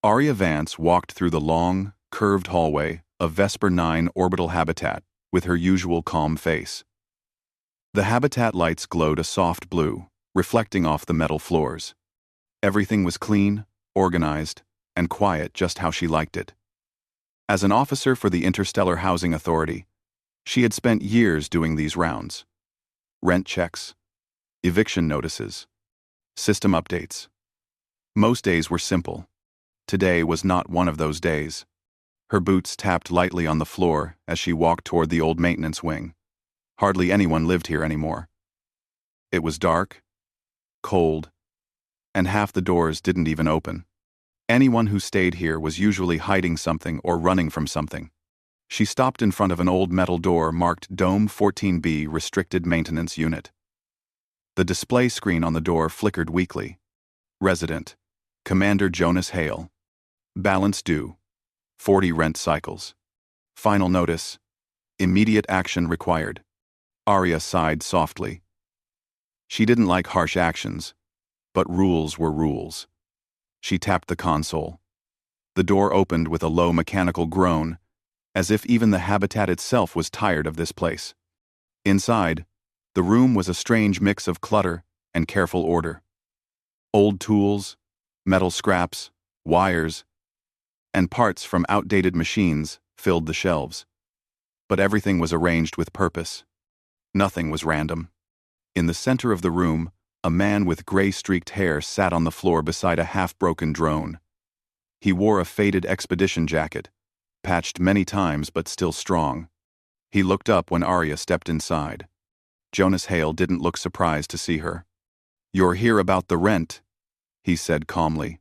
Arya Vance walked through the long, curved hallway of Vesper 9 orbital habitat with her usual calm face. The habitat lights glowed a soft blue, reflecting off the metal floors. Everything was clean, organized, and quiet just how she liked it. As an officer for the Interstellar Housing Authority, she had spent years doing these rounds. Rent checks, eviction notices, system updates. Most days were simple. Today was not one of those days. Her boots tapped lightly on the floor as she walked toward the old maintenance wing. Hardly anyone lived here anymore. It was dark, cold, and half the doors didn't even open. Anyone who stayed here was usually hiding something or running from something. She stopped in front of an old metal door marked Dome 14B Restricted Maintenance Unit. The display screen on the door flickered weakly. Resident, Commander Jonas Hale. Balance due, 40 rent cycles. Final notice, immediate action required. Arya sighed softly. She didn't like harsh actions, but rules were rules. She tapped the console. The door opened with a low mechanical groan, as if even the habitat itself was tired of this place. Inside, the room was a strange mix of clutter and careful order. Old tools, metal scraps, wires, and parts from outdated machines filled the shelves. But everything was arranged with purpose. Nothing was random. In the center of the room, a man with gray-streaked hair sat on the floor beside a half-broken drone. He wore a faded expedition jacket, patched many times but still strong. He looked up when Arya stepped inside. Jonas Hale didn't look surprised to see her. "You're here about the rent," he said calmly,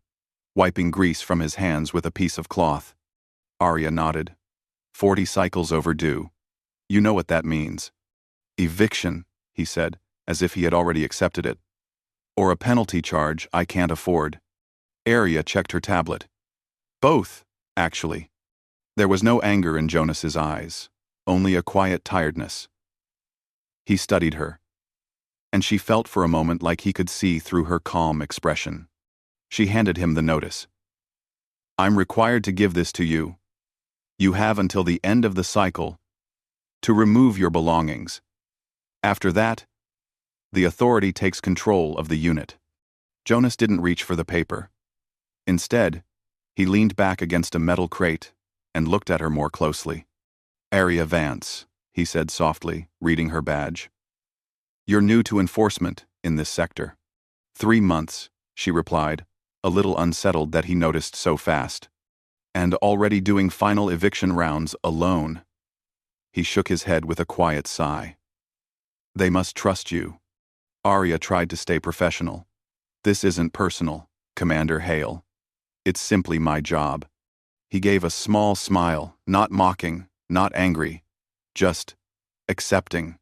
wiping grease from his hands with a piece of cloth. Arya nodded. 40 cycles overdue. You know what that means. Eviction, he said, as if he had already accepted it. Or a penalty charge I can't afford. Arya checked her tablet. Both, actually. There was no anger in Jonas's eyes, only a quiet tiredness. He studied her, and she felt for a moment like he could see through her calm expression. She handed him the notice. I'm required to give this to you. You have until the end of the cycle to remove your belongings. After that, the authority takes control of the unit. Jonas didn't reach for the paper. Instead, he leaned back against a metal crate and looked at her more closely. Arya Vance, he said softly, reading her badge. You're new to enforcement in this sector. 3 months, she replied, a little unsettled that he noticed so fast. And already doing final eviction rounds alone. He shook his head with a quiet sigh. They must trust you. Arya tried to stay professional. This isn't personal, Commander Hale. It's simply my job. He gave a small smile, not mocking, not angry, just accepting.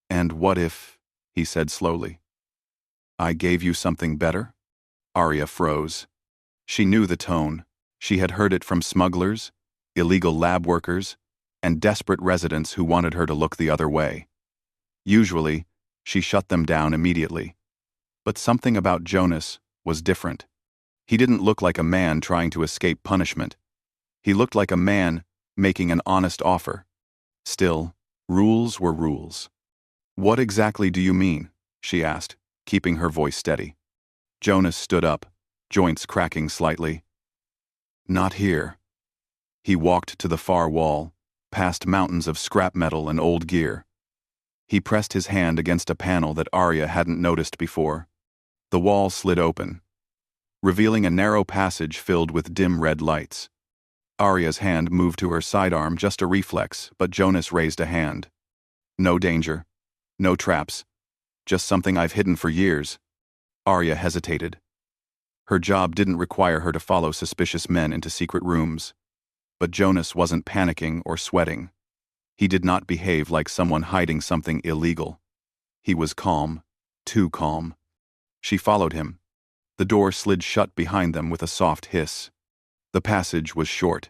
And what if, he said slowly, I gave you something better? Arya froze. She knew the tone. She had heard it from smugglers, illegal lab workers, and desperate residents who wanted her to look the other way. Usually, she shut them down immediately. But something about Jonas was different. He didn't look like a man trying to escape punishment. He looked like a man making an honest offer. Still, rules were rules. What exactly do you mean? She asked, keeping her voice steady. Jonas stood up, joints cracking slightly. Not here. He walked to the far wall, past mountains of scrap metal and old gear. He pressed his hand against a panel that Arya hadn't noticed before. The wall slid open, revealing a narrow passage filled with dim red lights. Arya's hand moved to her sidearm, just a reflex, but Jonas raised a hand. No danger. No traps. Just something I've hidden for years. Arya hesitated. Her job didn't require her to follow suspicious men into secret rooms. But Jonas wasn't panicking or sweating. He did not behave like someone hiding something illegal. He was calm, too calm. She followed him. The door slid shut behind them with a soft hiss. The passage was short.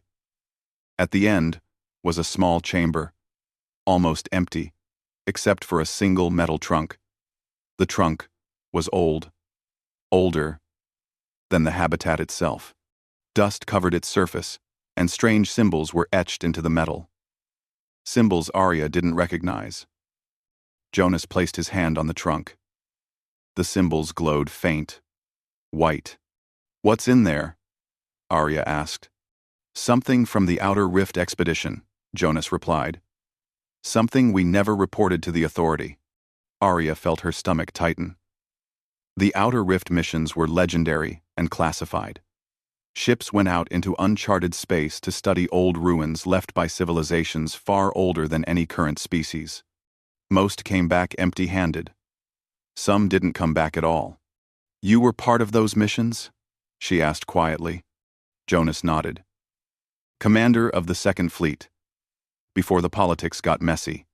At the end was a small chamber, almost empty, except for a single metal trunk. The trunk was old, older than the habitat itself. Dust covered its surface, and strange symbols were etched into the metal. Symbols Arya didn't recognize. Jonas placed his hand on the trunk. The symbols glowed faint, white. "What's in there?" Arya asked. "Something from the Outer Rift expedition," Jonas replied. "Something we never reported to the authority." Arya felt her stomach tighten. The Outer Rift missions were legendary and classified. Ships went out into uncharted space to study old ruins left by civilizations far older than any current species. Most came back empty-handed. Some didn't come back at all. "You were part of those missions?" she asked quietly. Jonas nodded. "Commander of the Second Fleet. Before the politics got messy.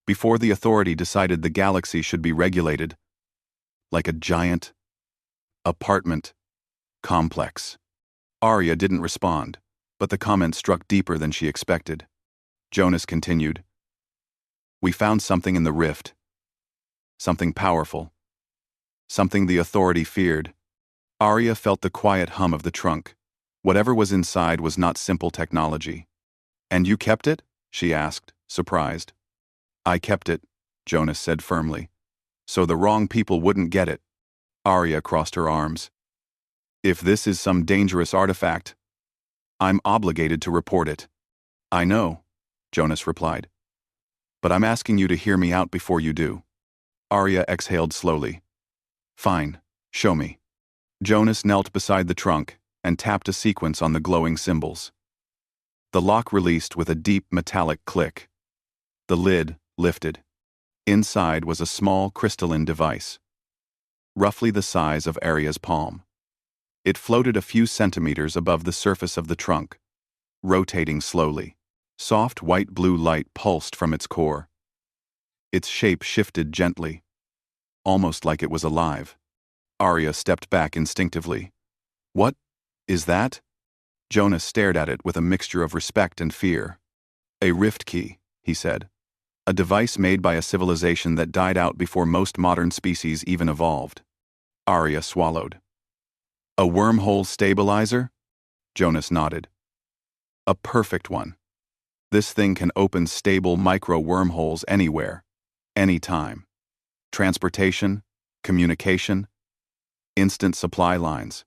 Before the authority decided the galaxy should be regulated. Like a giant apartment complex." Arya didn't respond, but the comment struck deeper than she expected. Jonas continued. "We found something in the rift. Something powerful. Something the authority feared." Arya felt the quiet hum of the trunk. Whatever was inside was not simple technology. "And you kept it?" she asked, surprised. "I kept it," Jonas said firmly. "So the wrong people wouldn't get it." Arya crossed her arms. "If this is some dangerous artifact, I'm obligated to report it." "I know," Jonas replied. "But I'm asking you to hear me out before you do." Arya exhaled slowly. "Fine, show me." Jonas knelt beside the trunk and tapped a sequence on the glowing symbols. The lock released with a deep metallic click. The lid lifted. Inside was a small crystalline device, roughly the size of Arya's palm. It floated a few centimeters above the surface of the trunk, rotating slowly. Soft white-blue light pulsed from its core. Its shape shifted gently, almost like it was alive. Arya stepped back instinctively. "What is that?" Jonas stared at it with a mixture of respect and fear. "A rift key," he said. "A device made by a civilization that died out before most modern species even evolved." Arya swallowed. "A wormhole stabilizer?" Jonas nodded. "A perfect one. This thing can open stable micro-wormholes anywhere, anytime. Transportation, communication, instant supply lines.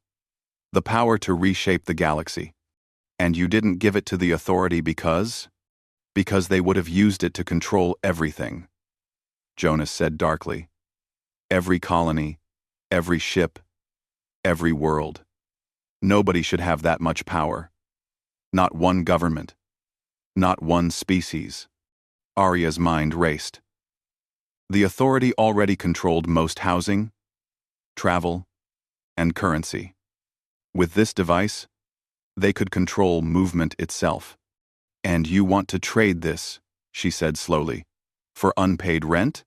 The power to reshape the galaxy. And you didn't give it to the authority because? Because they would have used it to control everything," Jonas said darkly. "Every colony, every ship, every world. Nobody should have that much power. Not one government. Not one species." Arya's mind raced. The authority already controlled most housing, travel, and currency. With this device, they could control movement itself. "And you want to trade this," she said slowly, "for unpaid rent?"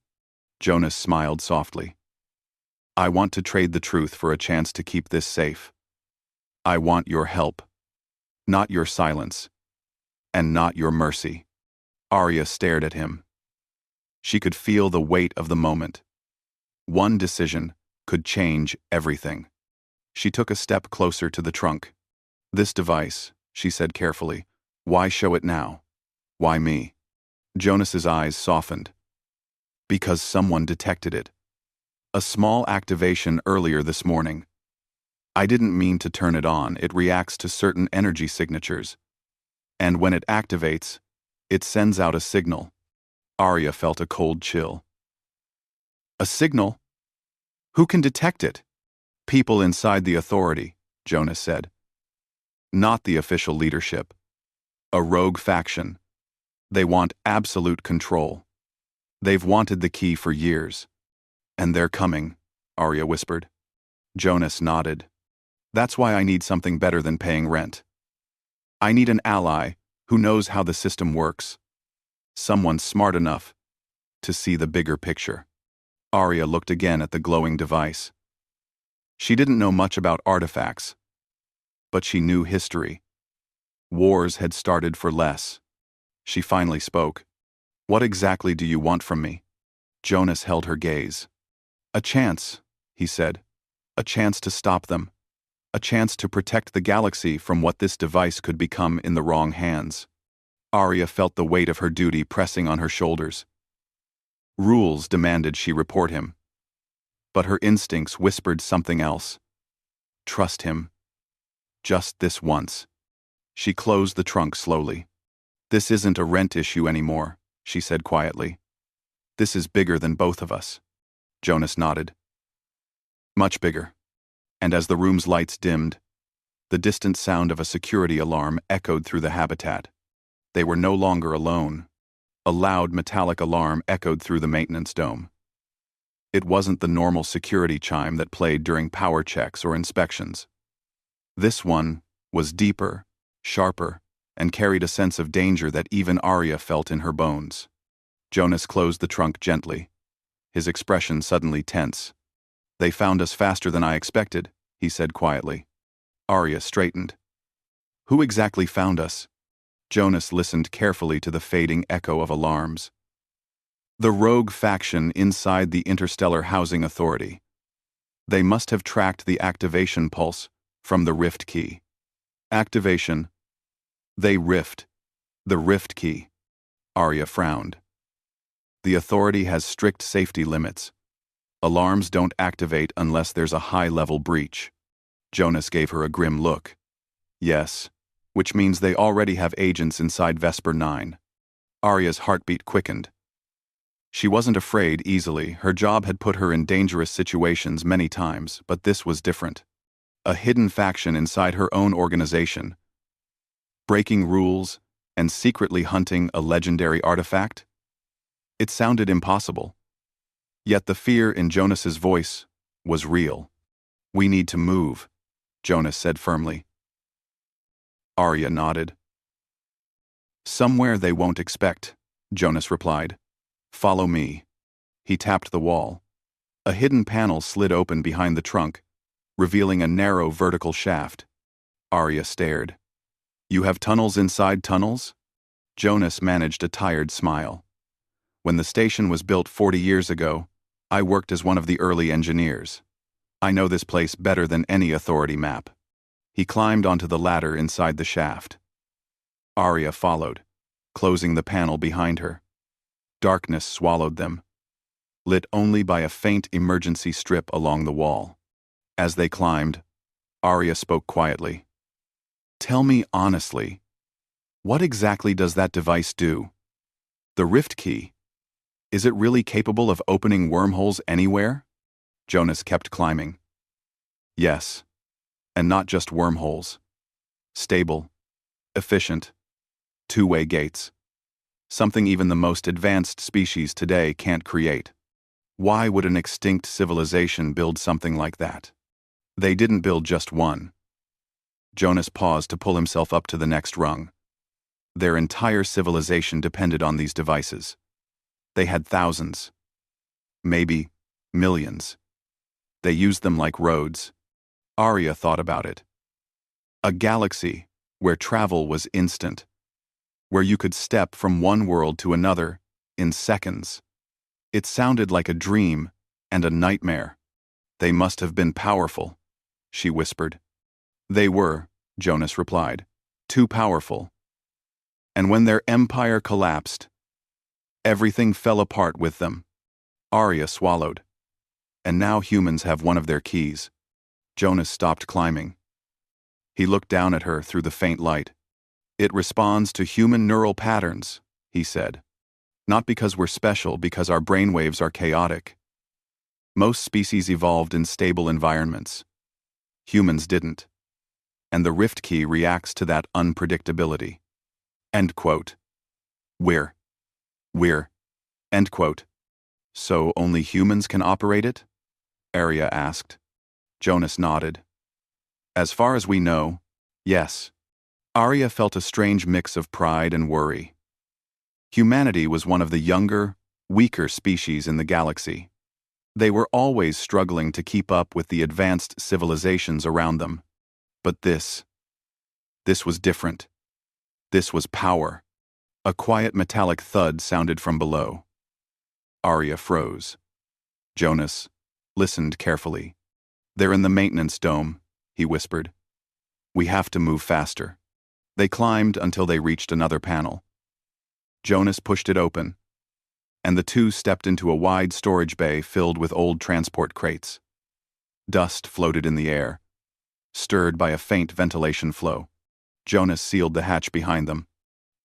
Jonas smiled softly. "I want to trade the truth for a chance to keep this safe. I want your help. Not your silence. And not your mercy." Arya stared at him. She could feel the weight of the moment. One decision could change everything. She took a step closer to the trunk. "This device," she said carefully. "Why show it now? Why me?" Jonas's eyes softened. "Because someone detected it. A small activation earlier this morning. I didn't mean to turn it on. It reacts to certain energy signatures. And when it activates, it sends out a signal." Arya felt a cold chill. "A signal? Who can detect it?" "People inside the authority," Jonas said. "Not the official leadership. A rogue faction. They want absolute control. They've wanted the key for years. And they're coming," Arya whispered. Jonas nodded. "That's why I need something better than paying rent. I need an ally who knows how the system works. Someone smart enough to see the bigger picture." Arya looked again at the glowing device. She didn't know much about artifacts, but she knew history. Wars had started for less. She finally spoke. "What exactly do you want from me?" Jonas held her gaze. "A chance," he said. "A chance to stop them. a chance to protect the galaxy from what this device could become in the wrong hands. Arya felt the weight of her duty pressing on her shoulders. Rules demanded she report him. But her instincts whispered something else. Trust him. Just this once. She closed the trunk slowly. This isn't a rent issue anymore, she said quietly. This is bigger than both of us. Jonas nodded. Much bigger. And as the room's lights dimmed, the distant sound of a security alarm echoed through the habitat. They were no longer alone. A loud metallic alarm echoed through the maintenance dome. It wasn't the normal security chime that played during power checks or inspections. This one was deeper, sharper, and carried a sense of danger that even Arya felt in her bones. Jonas closed the trunk gently, his expression suddenly tense. They found us faster than I expected, he said quietly. Arya straightened. Who exactly found us? Jonas listened carefully to the fading echo of alarms. The rogue faction inside the Interstellar Housing Authority. They must have tracked the activation pulse from the rift key. Activation. They rift. The rift key. Arya frowned. The authority has strict safety limits. Alarms don't activate unless there's a high-level breach. Jonas gave her a grim look. Yes, which means they already have agents inside Vesper 9. Arya's heartbeat quickened. She wasn't afraid easily. Her job had put her in dangerous situations many times, but this was different. A hidden faction inside her own organization. Breaking rules and secretly hunting a legendary artifact? It sounded impossible. Yet the fear in Jonas's voice was real. We need to move, Jonas said firmly. Arya nodded. Somewhere they won't expect, Jonas replied. Follow me. He tapped the wall. A hidden panel slid open behind the trunk, revealing a narrow vertical shaft. Arya stared. You have tunnels inside tunnels? Jonas managed a tired smile. When the station was built 40 years ago, I worked as one of the early engineers. I know this place better than any authority map. He climbed onto the ladder inside the shaft. Arya followed, closing the panel behind her. Darkness swallowed them, lit only by a faint emergency strip along the wall. As they climbed, Arya spoke quietly. Tell me honestly, what exactly does that device do? The rift key. Is it really capable of opening wormholes anywhere? Jonas kept climbing. Yes. And not just wormholes. Stable. Efficient. Two-way gates. Something even the most advanced species today can't create. Why would an extinct civilization build something like that? They didn't build just one. Jonas paused to pull himself up to the next rung. Their entire civilization depended on these devices. They had thousands. Maybe millions. They used them like roads. Arya thought about it. A galaxy where travel was instant. Where you could step from one world to another in seconds. It sounded like a dream and a nightmare. They must have been powerful, she whispered. They were, Jonas replied. Too powerful. And when their empire collapsed, everything fell apart with them. Arya swallowed. And now humans have one of their keys. Jonas stopped climbing. He looked down at her through the faint light. It responds to human neural patterns, he said. Not because we're special, because our brainwaves are chaotic. Most species evolved in stable environments. Humans didn't. And the rift key reacts to that unpredictability. End quote. We're. End quote. So only humans can operate it? Arya asked. Jonas nodded. As far as we know, yes. Arya felt a strange mix of pride and worry. Humanity was one of the younger, weaker species in the galaxy. They were always struggling to keep up with the advanced civilizations around them. But this was different. This was power. A quiet metallic thud sounded from below. Arya froze. Jonas listened carefully. They're in the maintenance dome, he whispered. We have to move faster. They climbed until they reached another panel. Jonas pushed it open, and the two stepped into a wide storage bay filled with old transport crates. Dust floated in the air, stirred by a faint ventilation flow. Jonas sealed the hatch behind them.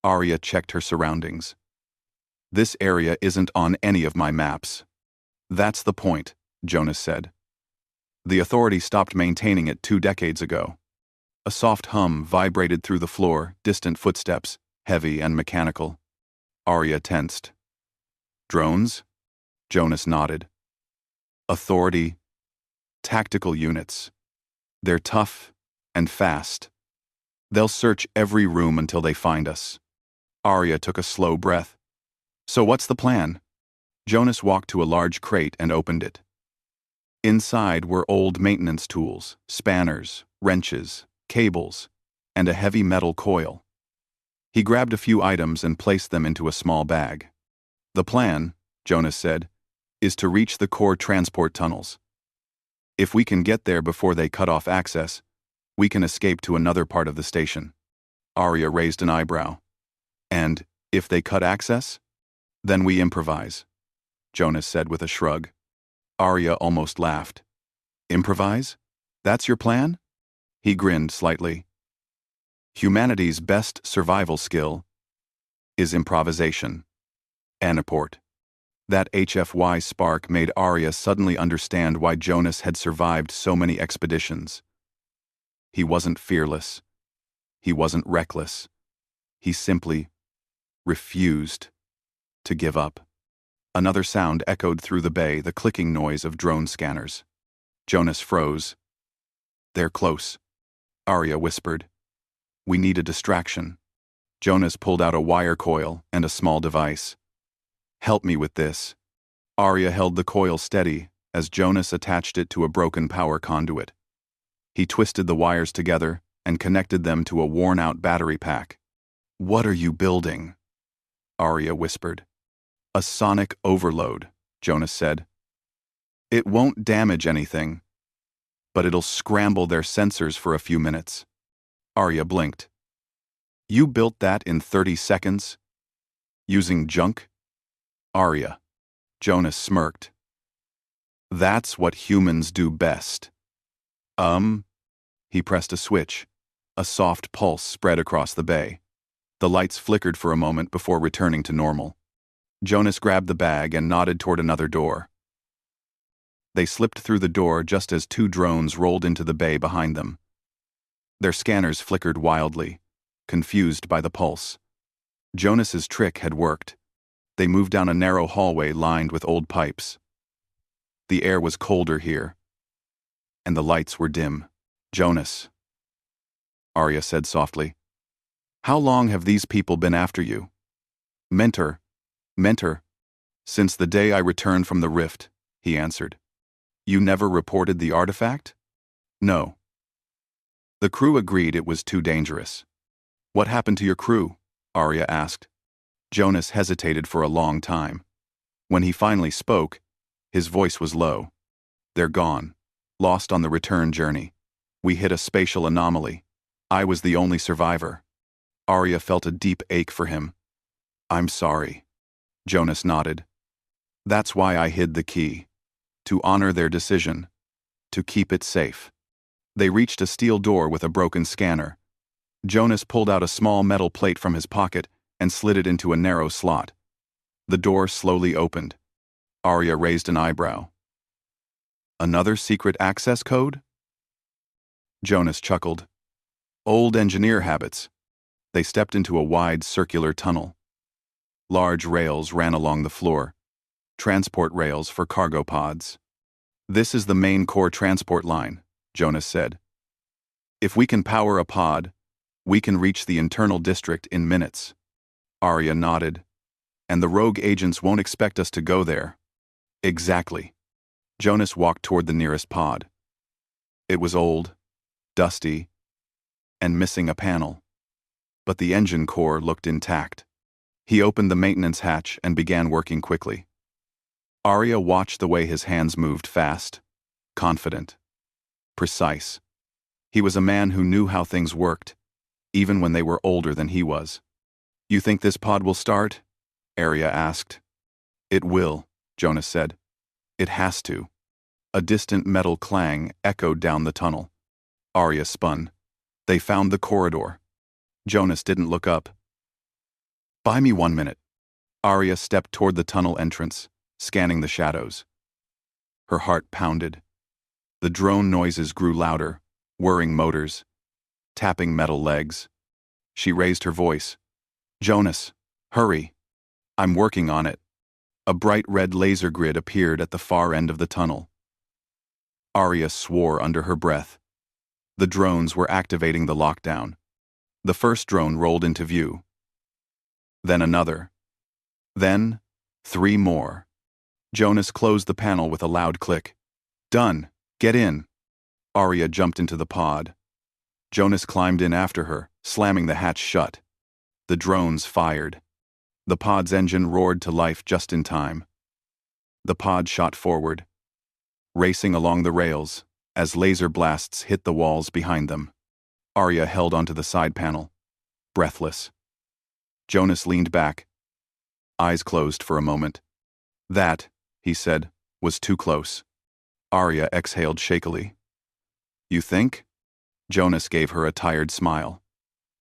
Arya checked her surroundings. This area isn't on any of my maps. That's the point, Jonas said. The Authority stopped maintaining it 2 decades ago. A soft hum vibrated through the floor, distant footsteps, heavy and mechanical. Arya tensed. Drones? Jonas nodded. Authority. Tactical units. They're tough and fast. They'll search every room until they find us. Arya took a slow breath. So what's the plan? Jonas walked to a large crate and opened it. Inside were old maintenance tools, spanners, wrenches, cables, and a heavy metal coil. He grabbed a few items and placed them into a small bag. The plan, Jonas said, is to reach the core transport tunnels. If we can get there before they cut off access, we can escape to another part of the station. Arya raised an eyebrow. And, if they cut access? Then we improvise, Jonas said with a shrug. Arya almost laughed. Improvise? That's your plan? He grinned slightly. Humanity's best survival skill is improvisation. Anaport. That HFY spark made Arya suddenly understand why Jonas had survived so many expeditions. He wasn't fearless. He wasn't reckless. He simply refused to give up. Another sound echoed through the bay, the clicking noise of drone scanners. Jonas froze. They're close, Arya whispered. We need a distraction. Jonas pulled out a wire coil and a small device. Help me with this. Arya held the coil steady as Jonas attached it to a broken power conduit. He twisted the wires together and connected them to a worn-out battery pack. What are you building? Arya whispered. A sonic overload, Jonas said. It won't damage anything, but it'll scramble their sensors for a few minutes. Arya blinked. You built that in 30 seconds? Using junk? Arya. Jonas smirked. That's what humans do best. He pressed a switch. A soft pulse spread across the bay. The lights flickered for a moment before returning to normal. Jonas grabbed the bag and nodded toward another door. They slipped through the door just as 2 drones rolled into the bay behind them. Their scanners flickered wildly, confused by the pulse. Jonas's trick had worked. They moved down a narrow hallway lined with old pipes. The air was colder here, and the lights were dim. Jonas, Arya said softly. How long have these people been after you? Mentor. Since the day I returned from the rift, he answered. You never reported the artifact? No. The crew agreed it was too dangerous. What happened to your crew? Arya asked. Jonas hesitated for a long time. When he finally spoke, his voice was low. They're gone, lost on the return journey. We hit a spatial anomaly. I was the only survivor. Arya felt a deep ache for him. I'm sorry. Jonas nodded. That's why I hid the key. To honor their decision. To keep it safe. They reached a steel door with a broken scanner. Jonas pulled out a small metal plate from his pocket and slid it into a narrow slot. The door slowly opened. Arya raised an eyebrow. Another secret access code? Jonas chuckled. Old engineer habits. They stepped into a wide circular tunnel. Large rails ran along the floor. Transport rails for cargo pods. This is the main core transport line, Jonas said. If we can power a pod, we can reach the internal district in minutes. Arya nodded. And the rogue agents won't expect us to go there. Exactly. Jonas walked toward the nearest pod. It was old, dusty, and missing a panel. But the engine core looked intact. He opened the maintenance hatch and began working quickly. Arya watched the way his hands moved fast, confident, precise. He was a man who knew how things worked, even when they were older than he was. "You think this pod will start?" Arya asked. "It will," Jonas said. "It has to." A distant metal clang echoed down the tunnel. Arya spun. They found the corridor. Jonas didn't look up. "Buy me 1 minute." Arya stepped toward the tunnel entrance, scanning the shadows. Her heart pounded. The drone noises grew louder, whirring motors, tapping metal legs. She raised her voice. "Jonas, hurry. I'm working on it." A bright red laser grid appeared at the far end of the tunnel. Arya swore under her breath. The drones were activating the lockdown. The first drone rolled into view. Then another. Then 3 more. Jonas closed the panel with a loud click. "Done. Get in." Arya jumped into the pod. Jonas climbed in after her, slamming the hatch shut. The drones fired. The pod's engine roared to life just in time. The pod shot forward, racing along the rails as laser blasts hit the walls behind them. Arya held onto the side panel, breathless. Jonas leaned back, eyes closed for a moment. "That," he said, "was too close." Arya exhaled shakily. "You think?" Jonas gave her a tired smile.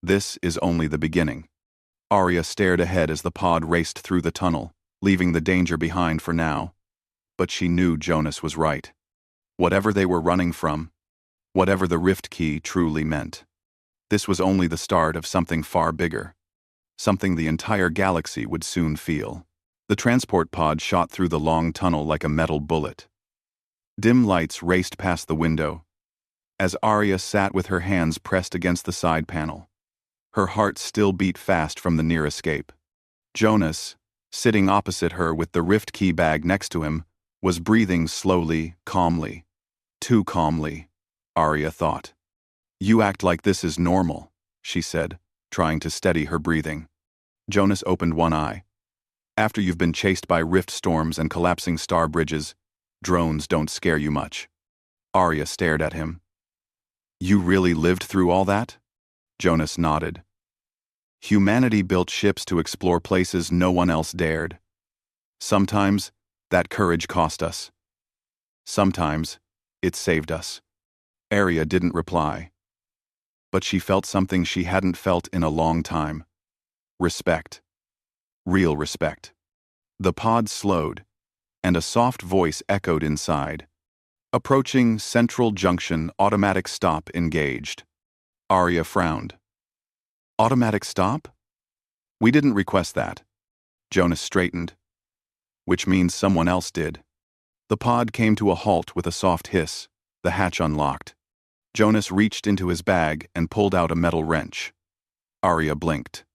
"This is only the beginning." Arya stared ahead as the pod raced through the tunnel, leaving the danger behind for now. But she knew Jonas was right. Whatever they were running from, whatever the rift key truly meant, this was only the start of something far bigger. Something the entire galaxy would soon feel. The transport pod shot through the long tunnel like a metal bullet. Dim lights raced past the window, as Arya sat with her hands pressed against the side panel. Her heart still beat fast from the near escape. Jonas, sitting opposite her with the rift key bag next to him, was breathing slowly, calmly. Too calmly, Arya thought. "You act like this is normal," she said, trying to steady her breathing. Jonas opened one eye. "After you've been chased by rift storms and collapsing star bridges, drones don't scare you much." Arya stared at him. "You really lived through all that?" Jonas nodded. "Humanity built ships to explore places no one else dared. Sometimes, that courage cost us. Sometimes, it saved us." Arya didn't reply. But she felt something she hadn't felt in a long time. Respect. Real respect. The pod slowed, and a soft voice echoed inside. "Approaching Central Junction, automatic stop engaged." Arya frowned. "Automatic stop? We didn't request that." Jonas straightened. "Which means someone else did." The pod came to a halt with a soft hiss. The hatch unlocked. Jonas reached into his bag and pulled out a metal wrench. Arya blinked.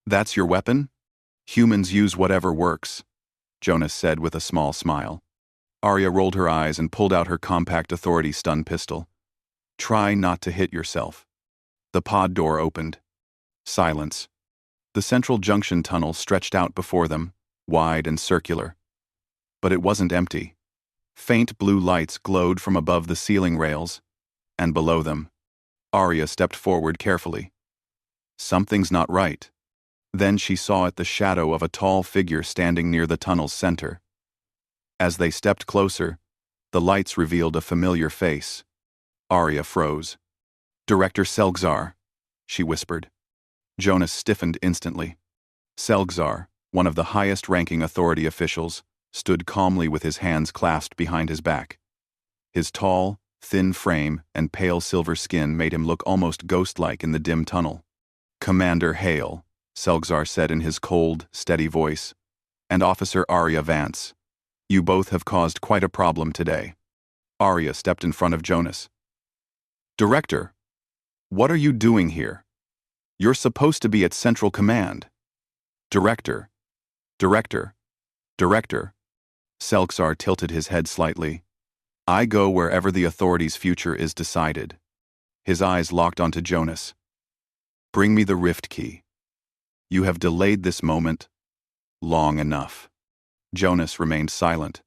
"That's your weapon?" "Humans use whatever works," Jonas said with a small smile. Arya rolled her eyes and pulled out her compact authority stun pistol. "Try not to hit yourself." The pod door opened. Silence. The Central Junction tunnel stretched out before them, wide and circular. But it wasn't empty. Faint blue lights glowed from above the ceiling rails, and below them. Arya stepped forward carefully. Something's not right. Then she saw at the shadow of a tall figure standing near the tunnel's center. As they stepped closer, the lights revealed a familiar face. Arya froze. "Director Selgzar," she whispered. Jonas stiffened instantly. Selgzar, one of the highest-ranking authority officials, stood calmly with his hands clasped behind his back. His tall, thin frame and pale silver skin made him look almost ghost-like in the dim tunnel. "Commander Hale," Selgzar said in his cold, steady voice, "and Officer Arya Vance. You both have caused quite a problem today." Arya stepped in front of Jonas. "Director, what are you doing here? You're supposed to be at Central Command." Director. Selgzar tilted his head slightly. "I go wherever the authority's future is decided." His eyes locked onto Jonas. "Bring me the rift key. You have delayed this moment long enough." Jonas remained silent.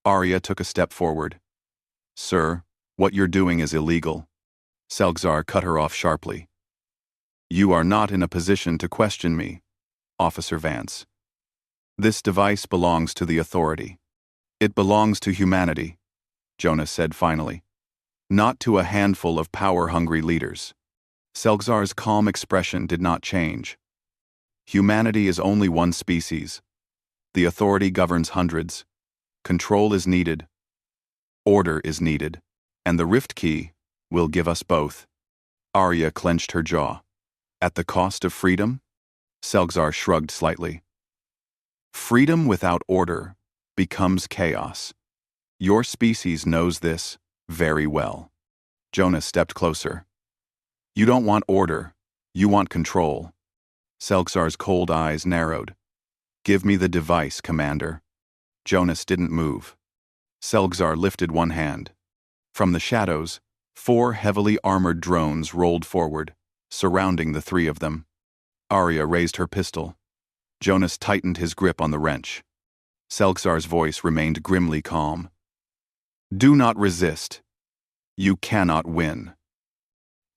Arya took a step forward. "Sir, what you're doing is illegal." Selgzar cut her off sharply. You are not in a position to question me, Officer Vance. This device belongs to the Authority. It belongs to humanity, Jonas said finally. Not to a handful of power-hungry leaders. Selgzar's calm expression did not change. Humanity is only one species. The Authority governs hundreds. Control is needed. Order is needed. And the Rift Key will give us both. Arya clenched her jaw. At the cost of freedom? Selgzar shrugged slightly. Freedom without order becomes chaos. Your species knows this very well. Jonas stepped closer. You don't want order. You want control. Selgzar's cold eyes narrowed. Give me the device, Commander. Jonas didn't move. Selgzar lifted one hand. From the shadows, 4 heavily armored drones rolled forward, surrounding the 3 of them. Arya raised her pistol. Jonas tightened his grip on the wrench. Selgzar's voice remained grimly calm. Do not resist. You cannot win.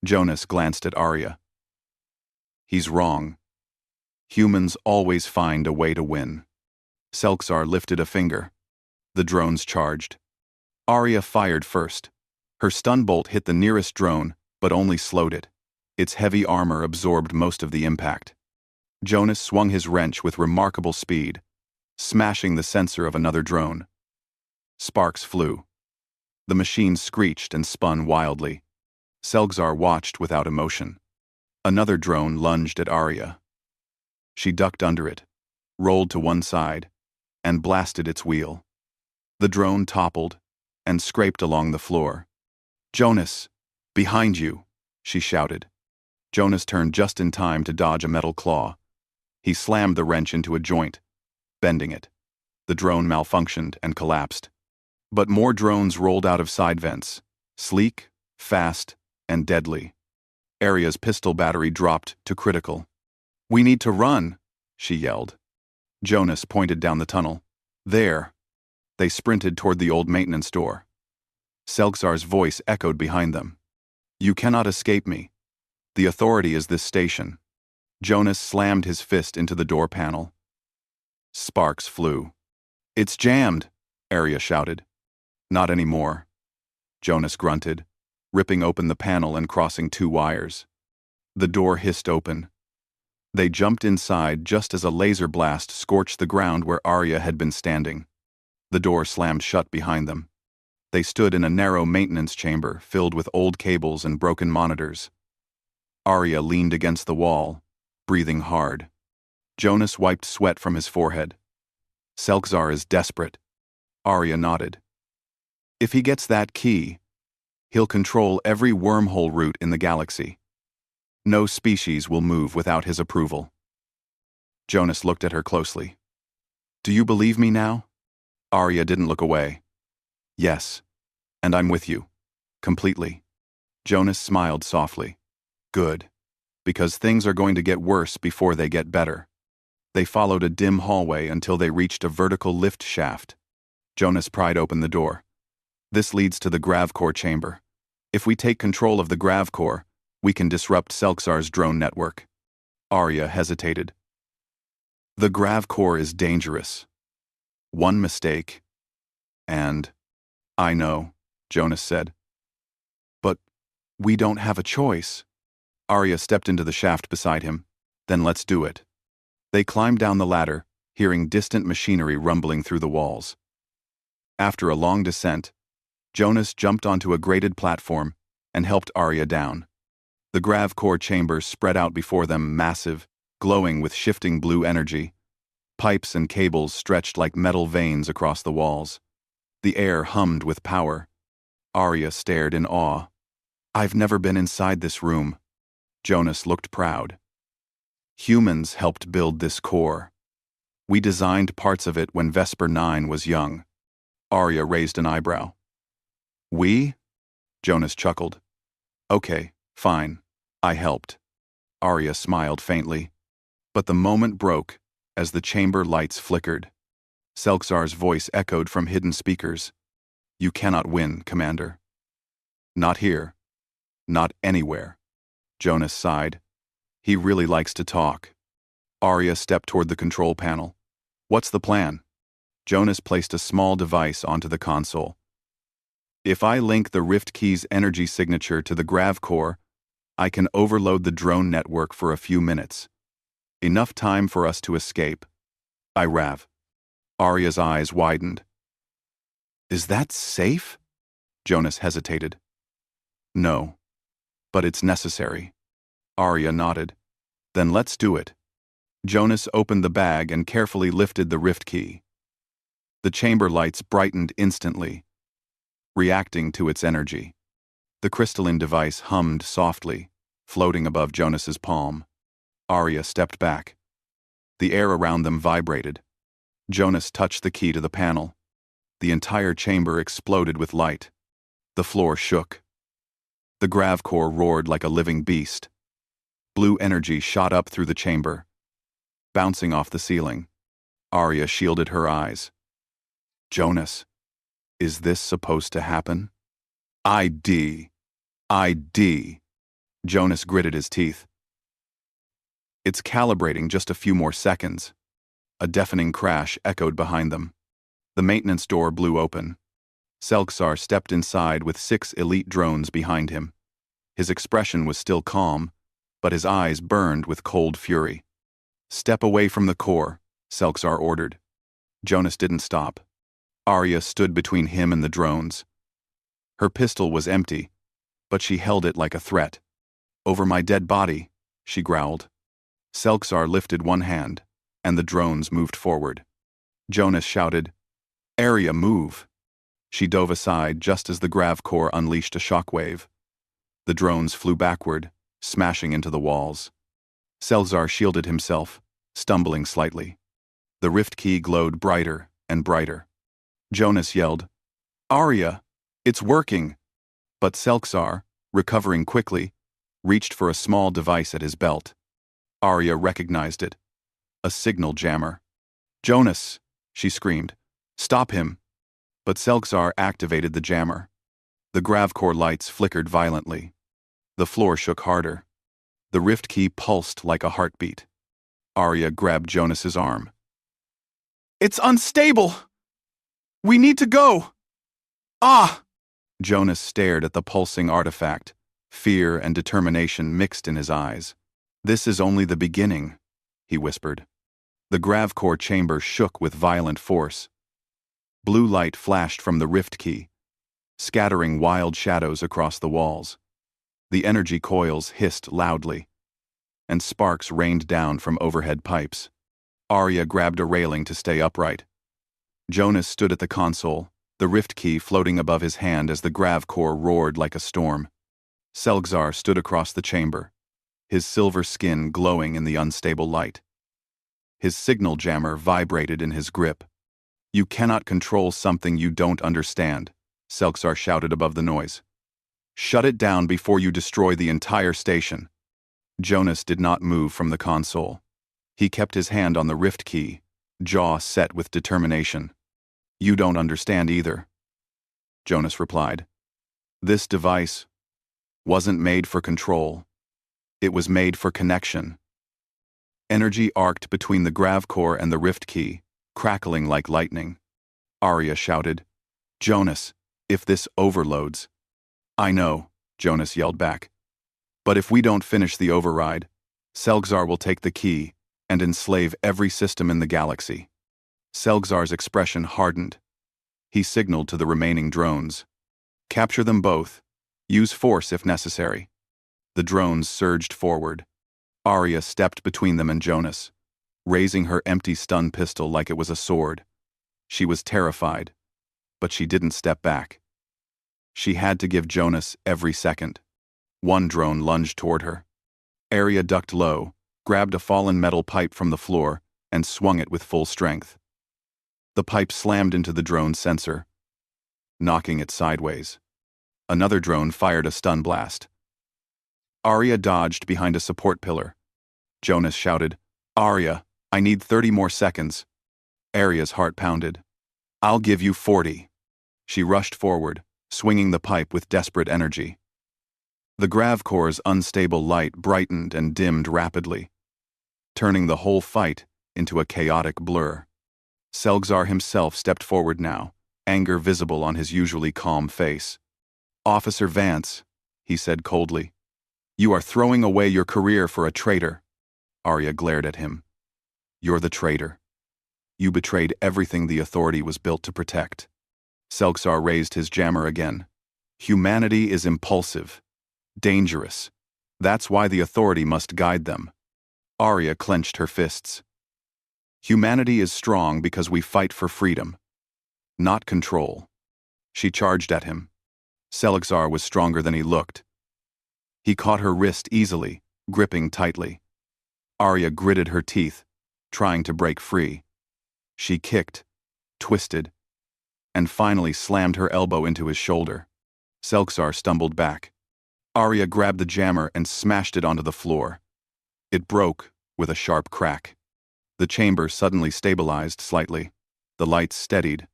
Jonas glanced at Arya. He's wrong. Humans always find a way to win. Selgzar lifted a finger. The drones charged. Arya fired first. Her stun bolt hit the nearest drone, but only slowed it. Its heavy armor absorbed most of the impact. Jonas swung his wrench with remarkable speed, smashing the sensor of another drone. Sparks flew. The machine screeched and spun wildly. Selgzar watched without emotion. Another drone lunged at Arya. She ducked under it, rolled to one side, and blasted its wheel. The drone toppled and scraped along the floor. Jonas, behind you, she shouted. Jonas turned just in time to dodge a metal claw. He slammed the wrench into a joint, bending it. The drone malfunctioned and collapsed. But more drones rolled out of side vents, sleek, fast, and deadly. Arya's pistol battery dropped to critical. We need to run, she yelled. Jonas pointed down the tunnel. There. They sprinted toward the old maintenance door. Selgzar's voice echoed behind them. You cannot escape me. The Authority is this station. Jonas slammed his fist into the door panel. Sparks flew. It's jammed, Arya shouted. Not anymore. Jonas grunted, ripping open the panel and crossing 2 wires. The door hissed open. They jumped inside just as a laser blast scorched the ground where Arya had been standing. The door slammed shut behind them. They stood in a narrow maintenance chamber filled with old cables and broken monitors. Arya leaned against the wall, breathing hard. Jonas wiped sweat from his forehead. Selgzar is desperate. Arya nodded. If he gets that key, he'll control every wormhole route in the galaxy. No species will move without his approval. Jonas looked at her closely. Do you believe me now? Arya didn't look away. Yes, and I'm with you. Completely. Jonas smiled softly. Good, because things are going to get worse before they get better. They followed a dim hallway until they reached a vertical lift shaft. Jonas pried open the door. This leads to the Gravcore chamber. If we take control of the Gravcore, we can disrupt Selgzar's drone network. Arya hesitated. The Gravcore is dangerous. One mistake, and... I know, Jonas said. But we don't have a choice. Arya stepped into the shaft beside him. Then let's do it. They climbed down the ladder, hearing distant machinery rumbling through the walls. After a long descent, Jonas jumped onto a graded platform and helped Arya down. The Gravcore chamber spread out before them, massive, glowing with shifting blue energy. Pipes and cables stretched like metal veins across the walls. The air hummed with power. Arya stared in awe. I've never been inside this room. Jonas looked proud. Humans helped build this core. We designed parts of it when Vesper 9 was young. Arya raised an eyebrow. We? Jonas chuckled. Okay, fine. I helped. Arya smiled faintly. But the moment broke as the chamber lights flickered. Selgzar's voice echoed from hidden speakers. You cannot win, Commander. Not here. Not anywhere. Jonas sighed. He really likes to talk. Arya stepped toward the control panel. What's the plan? Jonas placed a small device onto the console. If I link the Rift Key's energy signature to the grav core, I can overload the drone network for a few minutes. Enough time for us to escape. Rav. Arya's eyes widened. Is that safe? Jonas hesitated. No. But it's necessary. Arya nodded. Then let's do it. Jonas opened the bag and carefully lifted the Rift Key. The chamber lights brightened instantly, reacting to its energy. The crystalline device hummed softly, floating above Jonas's palm. Arya stepped back. The air around them vibrated. Jonas touched the key to the panel. The entire chamber exploded with light. The floor shook. The grav core roared like a living beast. Blue energy shot up through the chamber, bouncing off the ceiling. Arya shielded her eyes. Jonas, is this supposed to happen? ID. Jonas gritted his teeth. It's calibrating just a few more seconds. A deafening crash echoed behind them. The maintenance door blew open. Selksar stepped inside with 6 elite drones behind him. His expression was still calm, but his eyes burned with cold fury. Step away from the core, Selksar ordered. Jonas didn't stop. Arya stood between him and the drones. Her pistol was empty, but she held it like a threat. Over my dead body, she growled. Selksar lifted one hand, and the drones moved forward. Jonas shouted, Arya, move! She dove aside just as the grav core unleashed a shockwave. The drones flew backward, smashing into the walls. Selksar shielded himself, stumbling slightly. The Rift Key glowed brighter and brighter. Jonas yelled, Arya, it's working! But Selksar, recovering quickly, reached for a small device at his belt. Arya recognized it. A signal jammer. Jonas, she screamed. Stop him! But Selksar activated the jammer. The grav core lights flickered violently. The floor shook harder. The Rift Key pulsed like a heartbeat. Arya grabbed Jonas's arm. It's unstable! We need to go! Ah! Jonas stared at the pulsing artifact, fear and determination mixed in his eyes. This is only the beginning, he whispered. The grav core chamber shook with violent force. Blue light flashed from the Rift Key, scattering wild shadows across the walls. The energy coils hissed loudly, and sparks rained down from overhead pipes. Arya grabbed a railing to stay upright. Jonas stood at the console, the Rift Key floating above his hand as the grav core roared like a storm. Selksar stood across the chamber, his silver skin glowing in the unstable light. His signal jammer vibrated in his grip. You cannot control something you don't understand, Selksar shouted above the noise. Shut it down before you destroy the entire station. Jonas did not move from the console. He kept his hand on the Rift Key, jaw set with determination. You don't understand either, Jonas replied. This device wasn't made for control. It was made for connection. Energy arced between the grav core and the Rift Key, crackling like lightning. Arya shouted, Jonas, if this overloads. I know, Jonas yelled back. But if we don't finish the override, Selksar will take the key and enslave every system in the galaxy. Selksar's expression hardened. He signaled to the remaining drones. Capture them both. Use force if necessary. The drones surged forward. Arya stepped between them and Jonas, raising her empty stun pistol like it was a sword. She was terrified, but she didn't step back. She had to give Jonas every second. One drone lunged toward her. Arya ducked low, grabbed a fallen metal pipe from the floor, and swung it with full strength. The pipe slammed into the drone's sensor, knocking it sideways. Another drone fired a stun blast. Arya dodged behind a support pillar. Jonas shouted, Arya, I need 30 more seconds. Arya's heart pounded. I'll give you 40. She rushed forward, swinging the pipe with desperate energy. The Gravcor's unstable light brightened and dimmed rapidly, turning the whole fight into a chaotic blur. Selgzar himself stepped forward now, anger visible on his usually calm face. "Officer Vance," he said coldly, "you are throwing away your career for a traitor." Arya glared at him. "You're the traitor. You betrayed everything the authority was built to protect." Selgzar raised his jammer again. "Humanity is impulsive, dangerous. That's why the authority must guide them." Arya clenched her fists. "Humanity is strong because we fight for freedom, not control." She charged at him. Selgzar was stronger than he looked. He caught her wrist easily, gripping tightly. Arya gritted her teeth, trying to break free. She kicked, twisted, and finally slammed her elbow into his shoulder. Selgzar stumbled back. Arya grabbed the jammer and smashed it onto the floor. It broke with a sharp crack. The chamber suddenly stabilized slightly. The lights steadied.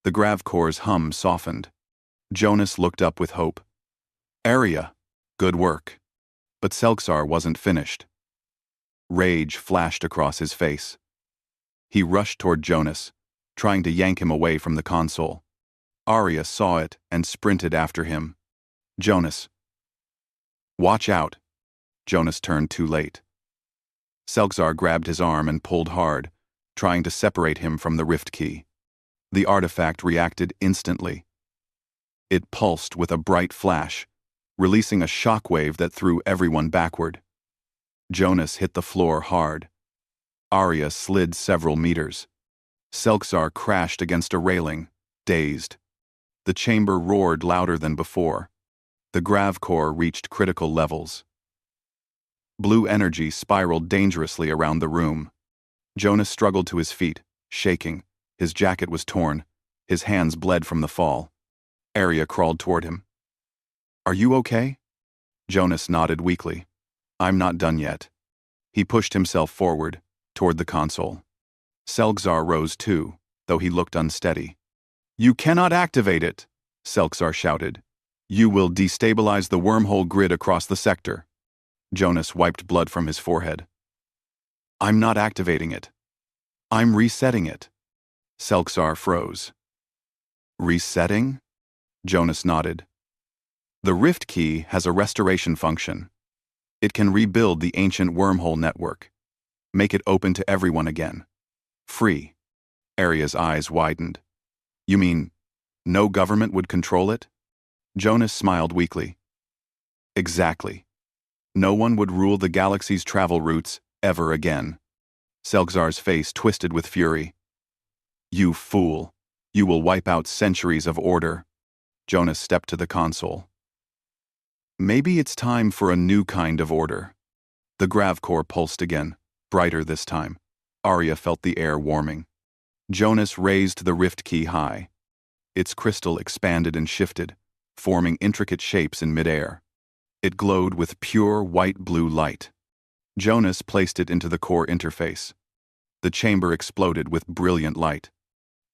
The Gravcor's hum softened. Jonas looked up with hope. "Arya, good work." But Selgzar wasn't finished. Rage flashed across his face. He rushed toward Jonas, trying to yank him away from the console. Arya saw it and sprinted after him. "Jonas, watch out." Jonas turned too late. Selgzar grabbed his arm and pulled hard, trying to separate him from the rift key. The artifact reacted instantly. It pulsed with a bright flash, releasing a shockwave that threw everyone backward. Jonas hit the floor hard. Arya slid several meters. Selgzar crashed against a railing, dazed. The chamber roared louder than before. The Gravcor reached critical levels. Blue energy spiraled dangerously around the room. Jonas struggled to his feet, shaking. His jacket was torn. His hands bled from the fall. Arya crawled toward him. "Are you okay?" Jonas nodded weakly. "I'm not done yet." He pushed himself forward, toward the console. Selgzar rose too, though he looked unsteady. "You cannot activate it," Selgzar shouted. "You will destabilize the wormhole grid across the sector." Jonas wiped blood from his forehead. "I'm not activating it. I'm resetting it." Selgzar froze. "Resetting?" Jonas nodded. "The rift key has a restoration function. It can rebuild the ancient wormhole network, make it open to everyone again. Free." Arya's eyes widened. "You mean no government would control it?" Jonas smiled weakly. "Exactly. No one would rule the galaxy's travel routes ever again." Selgzar's face twisted with fury. "You fool. You will wipe out centuries of order." Jonas stepped to the console. "Maybe it's time for a new kind of order." The Gravcor pulsed again, brighter this time. Arya felt the air warming. Jonas raised the rift key high. Its crystal expanded and shifted, forming intricate shapes in midair. It glowed with pure white-blue light. Jonas placed it into the core interface. The chamber exploded with brilliant light.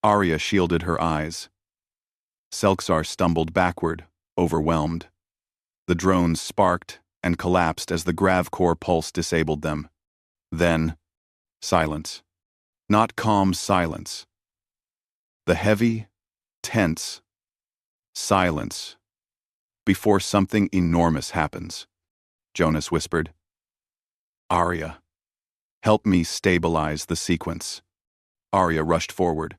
Arya shielded her eyes. Selgzar stumbled backward, overwhelmed. The drones sparked and collapsed as the Gravcor pulse disabled them. Then, silence. Not calm silence. The heavy, tense silence before something enormous happens. Jonas whispered, "Arya, help me stabilize the sequence." Arya rushed forward.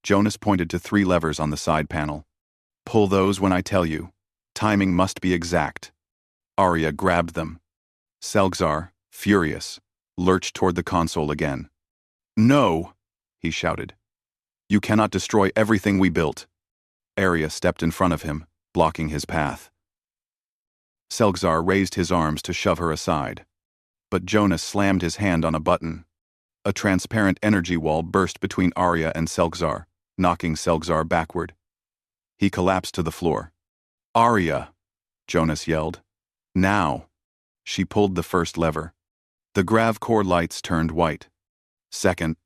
Jonas pointed to 3 levers on the side panel. "Pull those when I tell you. Timing must be exact." Arya grabbed them. Selgzar, furious, lurched toward the console again. "No!" he shouted. "You cannot destroy everything we built." Arya stepped in front of him, blocking his path. Selgzar raised his arms to shove her aside. But Jonas slammed his hand on a button. A transparent energy wall burst between Arya and Selgzar, knocking Selgzar backward. He collapsed to the floor. "Arya!" Jonas yelled. "Now!" She pulled the first lever. The Gravcor lights turned white. Second,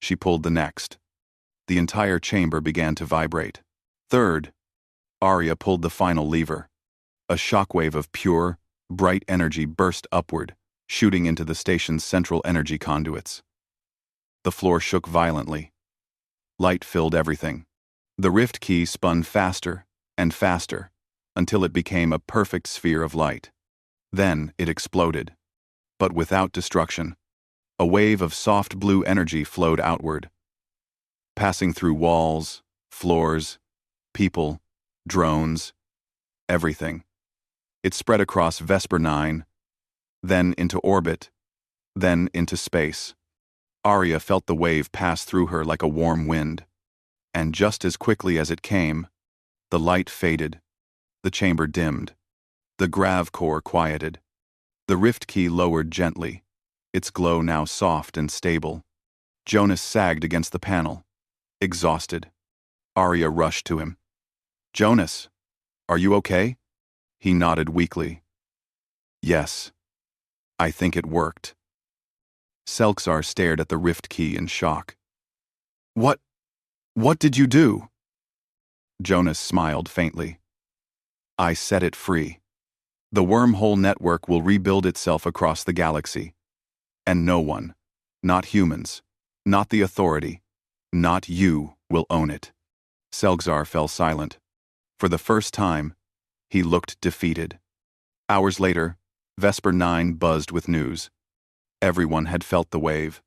she pulled the next. The entire chamber began to vibrate. Third, Arya pulled the final lever. A shockwave of pure, bright energy burst upward, shooting into the station's central energy conduits. The floor shook violently. Light filled everything. The rift key spun faster and faster, until it became a perfect sphere of light. Then it exploded. But without destruction. A wave of soft blue energy flowed outward, passing through walls, floors, people, drones, everything. It spread across Vesper 9, then into orbit, then into space. Arya felt the wave pass through her like a warm wind. And just as quickly as it came, the light faded, the chamber dimmed, the grav core quieted. The rift key lowered gently, its glow now soft and stable. Jonas sagged against the panel, exhausted. Arya rushed to him. "Jonas, are you okay?" He nodded weakly. "Yes. I think it worked." Selksar stared at the rift key in shock. What did you do?" Jonas smiled faintly. "I set it free. The wormhole network will rebuild itself across the galaxy. And no one, not humans, not the Authority, not you, will own it." Selksar fell silent. For the first time, he looked defeated. Hours later, Vesper 9 buzzed with news. Everyone had felt the wave.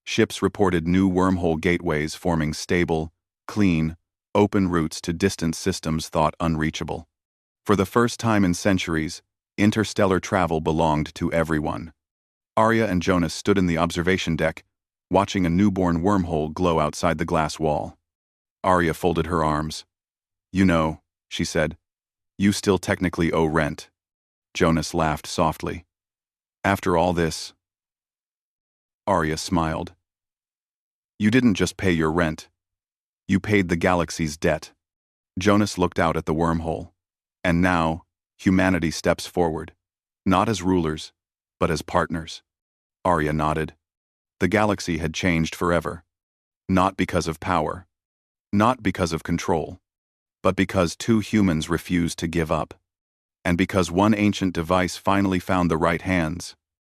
Ships reported new wormhole gateways forming stable, clean, open routes to distant systems thought unreachable. For the first time in centuries, interstellar travel belonged to everyone. Arya and Jonas stood in the observation deck, watching a newborn wormhole glow outside the glass wall. Arya folded her arms. "You know," she said, "you still technically owe rent." Jonas laughed softly. "After all this..." Arya smiled. "You didn't just pay your rent. You paid the galaxy's debt." Jonas looked out at the wormhole. "And now, humanity steps forward. Not as rulers, but as partners." Arya nodded. The galaxy had changed forever. Not because of power. Not because of control. But because two humans refused to give up. And because one ancient device finally found the right hands.